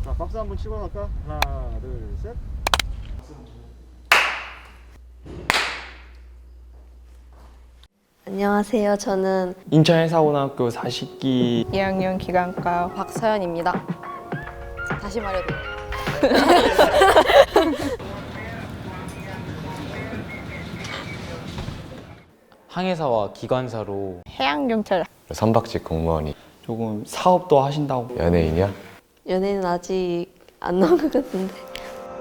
자, 박수 한번 치고 갈까? 하나, 둘, 셋. 안녕하세요. 저는 인천해사고등학교 40기 2학년 기간과 박서연입니다. 다시 말해도 항해사와 기관사로 해양경찰 선박직 공무원이 조금 사업도 하신다고. 연예인이야? 연예인 아직 안 나온 것 같은데.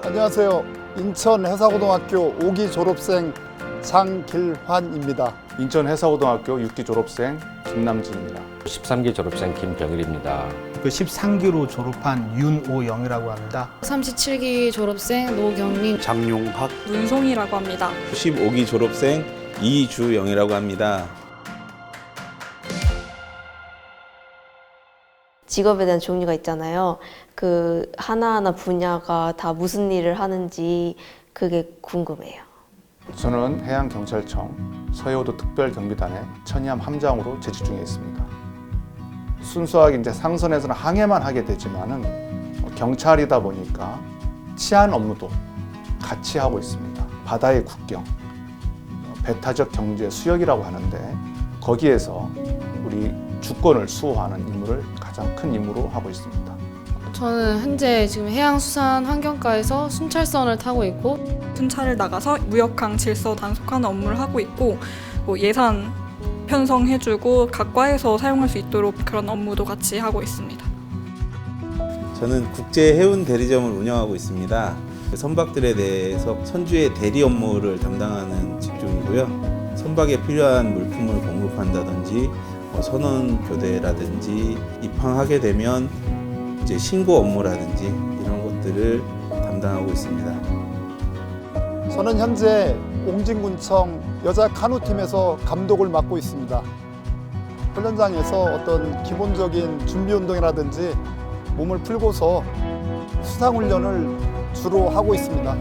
안녕하세요. 인천 해사고등학교 5기 졸업생 장길환입니다. 인천 해사고등학교 6기 졸업생 김남진입니다. 13기 졸업생 김병일입니다. 그 13기로 졸업한 윤오영이라고 합니다. 37기 졸업생 노경민, 장용학, 문송이라고 합니다. 15기 졸업생 이주영이라고 합니다. 직업에 대한 종류가 있잖아요. 그 하나하나 분야가 다 무슨 일을 하는지 그게 궁금해요. 저는 해양경찰청 서해오도 특별경비단의 천이함 함장으로 재직 중에 있습니다. 순수하게 이제 상선에서는 항해만 하게 되지만은 경찰이다 보니까 치안 업무도 같이 하고 있습니다. 바다의 국경, 배타적 경제 수역이라고 하는데 거기에서 우리 주권을 수호하는 임무를 가장 큰 임무로 하고 있습니다. 저는 현재 지금 해양수산환경과에서 순찰선을 타고 있고 순찰을 나가서 무역항 질서 단속하는 업무를 하고 있고 뭐 예산 편성해주고 각 과에서 사용할 수 있도록 그런 업무도 같이 하고 있습니다. 저는 국제해운 대리점을 운영하고 있습니다. 선박들에 대해서 선주의 대리 업무를 담당하는 직종이고요. 선박에 필요한 물품을 공급한다든지 선원 교대라든지 입항하게 되면 이제 신고 업무라든지 이런 것들을 담당하고 있습니다. 저는 현재 옹진군청 여자 카누팀에서 감독을 맡고 있습니다. 훈련장에서 어떤 기본적인 준비 운동이라든지 몸을 풀고서 수상훈련을 주로 하고 있습니다.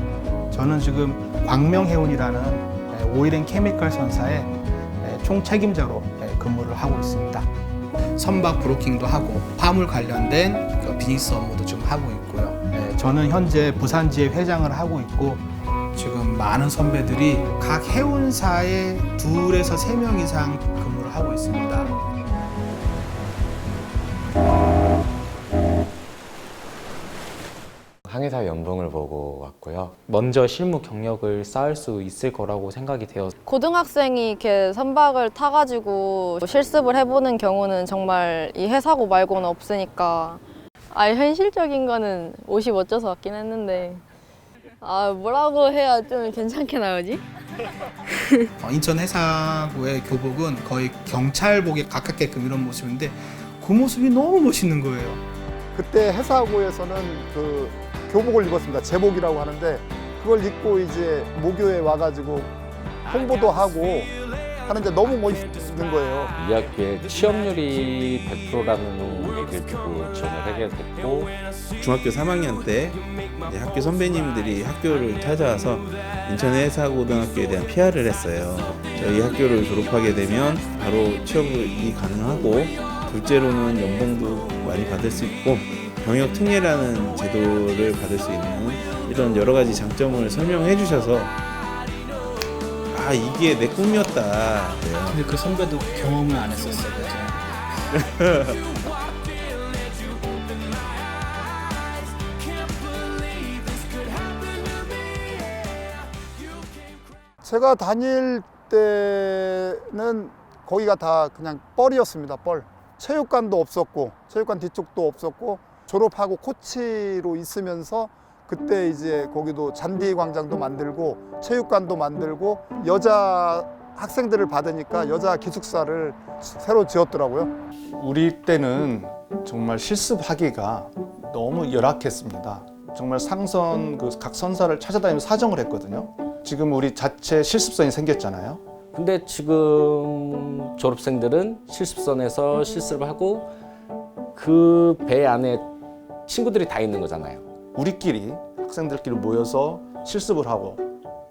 저는 지금 광명해운이라는 오일앤케미컬 선사의 총책임자로 근무를 하고 있습니다. 선박 브로킹도 하고 화물 관련된 비즈니스 업무도 좀 하고 있고요. 저는 현재 부산지회 회장을 하고 있고 지금 많은 선배들이 각 해운사에 2에서 3명 이상 근무를 하고 있습니다. 항해사 연봉을 보고 왔고요. 먼저 실무 경력을 쌓을 수 있을 거라고 생각이 되어 고등학생이 이렇게 선박을 타가지고 실습을 해보는 경우는 정말 이 해사고 말고는 없으니까 현실적인 거는 50 어쩌서 같긴 했는데 뭐라고 해야 좀 괜찮게 나오지? 인천 해사고의 교복은 거의 경찰복에 가깝게끔 이런 모습인데 그 모습이 너무 멋있는 거예요. 그때 해사고에서는 그 교복을 입었습니다. 제복이라고 하는데 그걸 입고 이제 모교에 와가지고 홍보도 하고 하는데 너무 멋있는 거예요. 이 학교에 취업률이 100%라는 얘기를 듣고 지원을 하게 됐고, 중학교 3학년 때 이제 학교 선배님들이 학교를 찾아와서 인천해사고등학교에 대한 PR을 했어요. 저희 학교를 졸업하게 되면 바로 취업이 가능하고, 둘째로는 연봉도 많이 받을 수 있고 병역 특례라는 제도를 받을 수 있는 이런 여러 가지 장점을 설명해 주셔서 이게 내 꿈이었다. 근데 그 선배도 경험을 안 했었어요. 제가 다닐 때는 거기가 다 그냥 뻘이었습니다. 뻘. 체육관도 없었고 체육관 뒤쪽도 없었고 졸업하고 코치로 있으면서 그때 이제 거기도 잔디 광장도 만들고 체육관도 만들고 여자 학생들을 받으니까 여자 기숙사를 새로 지었더라고요. 우리 때는 정말 실습하기가 너무 열악했습니다. 정말 상선 각 선사를 찾아다니면서 사정을 했거든요. 지금 우리 자체 실습선이 생겼잖아요. 근데 지금 졸업생들은 실습선에서 실습을 하고 그 배 안에 친구들이 다 있는 거잖아요. 우리끼리 학생들끼리 모여서 실습을 하고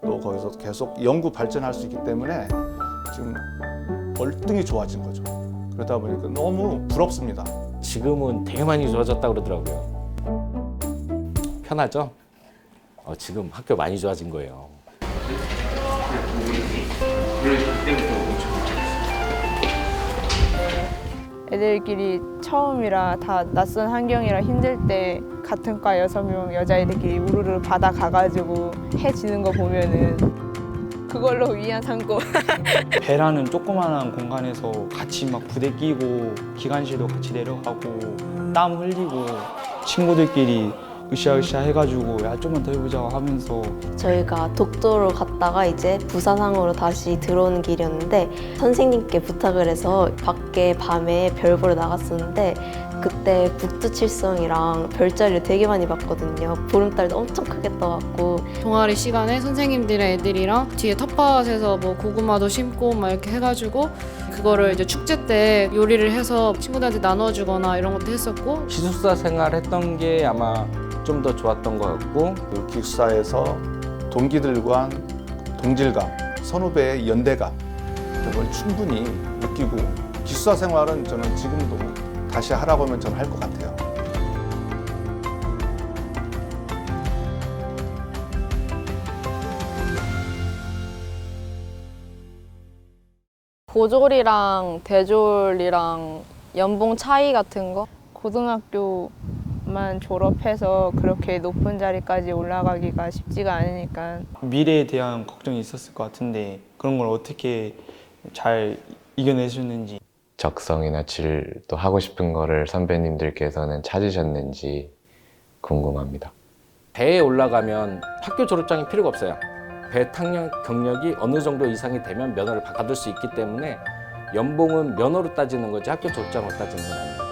또 거기서 계속 연구 발전할 수 있기 때문에 지금 월등히 좋아진 거죠. 그러다 보니까 너무 부럽습니다. 지금은 되게 많이 좋아졌다 그러더라고요. 편하죠? 지금 학교 많이 좋아진 거예요. 애들끼리 처음이라 다 낯선 환경이라 힘들 때 같은 과 6명 여자애들끼리 우르르 바다 가가지고 해지는 거 보면은 그걸로 위안 삼고 배라는 조그마한 공간에서 같이 막 부대 끼고 기관실도 같이 내려가고 땀 흘리고 친구들끼리 으쌰으쌰 해가지고 야 좀만 더 해보자 하면서 저희가 독도로 갔다가 이제 부산항으로 다시 들어오는 길이었는데 선생님께 부탁을 해서 밖에 밤에 별 보러 나갔었는데 그때 북두칠성이랑 별자리를 되게 많이 봤거든요. 보름달도 엄청 크게 떠갖고 동아리 시간에 선생님들이랑 애들이랑 뒤에 텃밭에서 뭐 고구마도 심고 막 이렇게 해가지고 그거를 이제 축제 때 요리를 해서 친구들한테 나눠주거나 이런 것도 했었고 기숙사 생활했던 게 아마 좀 더 좋았던 것 같고 그 기숙사에서 동기들과 동질감, 선후배의 연대감 그걸 충분히 느끼고 기숙사 생활은 저는 지금도 다시 하라고 하면 저는 할 것 같아요. 고졸이랑 대졸이랑 연봉 차이 같은 거? 고등학교만 졸업해서 그렇게 높은 자리까지 올라가기가 쉽지가 않으니까 미래에 대한 걱정이 있었을 것 같은데 그런 걸 어떻게 잘 이겨내셨는지 적성이나 질도 하고 싶은 거를 선배님들께서는 찾으셨는지 궁금합니다. 배에 올라가면 학교 졸업장이 필요가 없어요. 배 탕력 경력이 어느 정도 이상이 되면 면허를 받을 수 있기 때문에 연봉은 면허로 따지는 거지 학교 졸업장으로 따지는 건 아닙니다.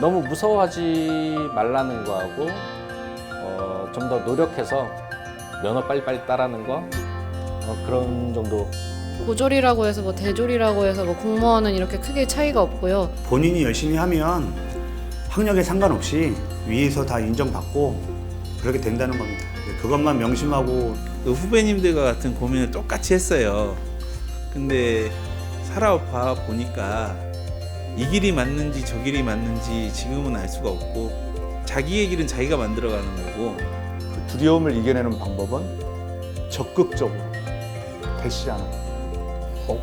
너무 무서워하지 말라는 거하고 좀 더 노력해서 면허 빨리빨리 따라는 거 그런 정도. 고졸이라고 해서 뭐 대졸이라고 해서 뭐 공무원은 이렇게 크게 차이가 없고요. 본인이 열심히 하면 학력에 상관없이 위에서 다 인정받고 그렇게 된다는 겁니다. 그것만 명심하고 그 후배님들과 같은 고민을 똑같이 했어요. 근데 살아봐 보니까 이 길이 맞는지 저 길이 맞는지 지금은 알 수가 없고 자기의 길은 자기가 만들어가는 거고 그 두려움을 이겨내는 방법은 적극적으로 대시하는 것.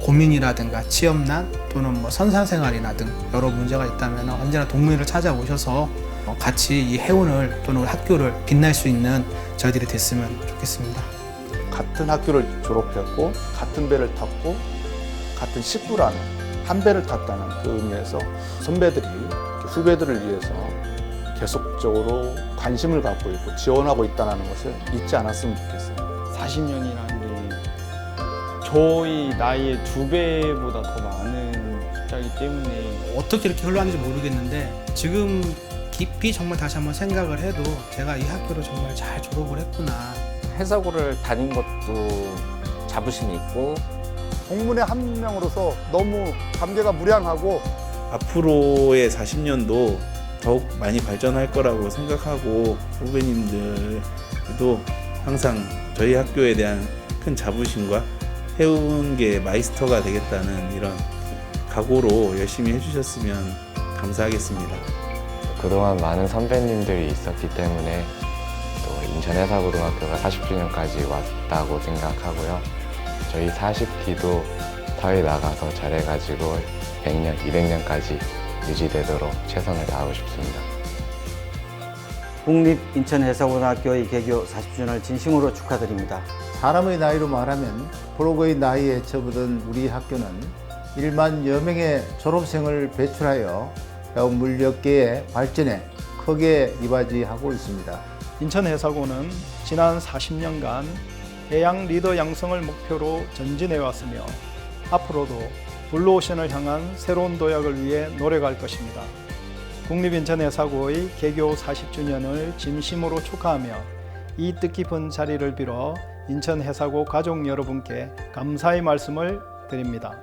고민이라든가 취업난 또는 뭐 선사생활이나 등 여러 문제가 있다면 언제나 동문회를 찾아오셔서 같이 이 해운을 또는 학교를 빛날 수 있는 저희들이 됐으면 좋겠습니다. 같은 학교를 졸업했고 같은 배를 탔고 같은 식구라는 한 배를 탔다는 그 의미에서 선배들이 후배들을 위해서 계속적으로 관심을 갖고 있고 지원하고 있다는 것을 잊지 않았으면 좋겠어요. 40년이라는 게 저희 나이의 2배보다 더 많은 숫자이기 때문에 어떻게 이렇게 흘러왔는지 모르겠는데 지금 깊이 정말 다시 한번 생각을 해도 제가 이 학교를 정말 잘 졸업을 했구나. 해사고를 다닌 것도 자부심이 있고 공문의 한 명으로서 너무 감개가 무량하고 앞으로의 40년도 더욱 많이 발전할 거라고 생각하고 후배님들도 항상 저희 학교에 대한 큰 자부심과 해운계 마이스터가 되겠다는 이런 각오로 열심히 해주셨으면 감사하겠습니다. 그동안 많은 선배님들이 있었기 때문에 또 인천해사고등학교가 40주년까지 왔다고 생각하고요. 저희 40기도 사회 나가서 잘해가지고 100년, 200년까지 유지되도록 최선을 다하고 싶습니다. 국립인천해사고등학교의 개교 40주년을 진심으로 축하드립니다. 사람의 나이로 말하면 프로그의 나이에 접어든 우리 학교는 1만여 명의 졸업생을 배출하여 해운 물리업계의 발전에 크게 이바지하고 있습니다. 인천해사고는 지난 40년간 해양 리더 양성을 목표로 전진해 왔으며 앞으로도 블루오션을 향한 새로운 도약을 위해 노력할 것입니다. 국립인천해사고의 개교 40주년을 진심으로 축하하며 이 뜻깊은 자리를 빌어 인천해사고 가족 여러분께 감사의 말씀을 드립니다.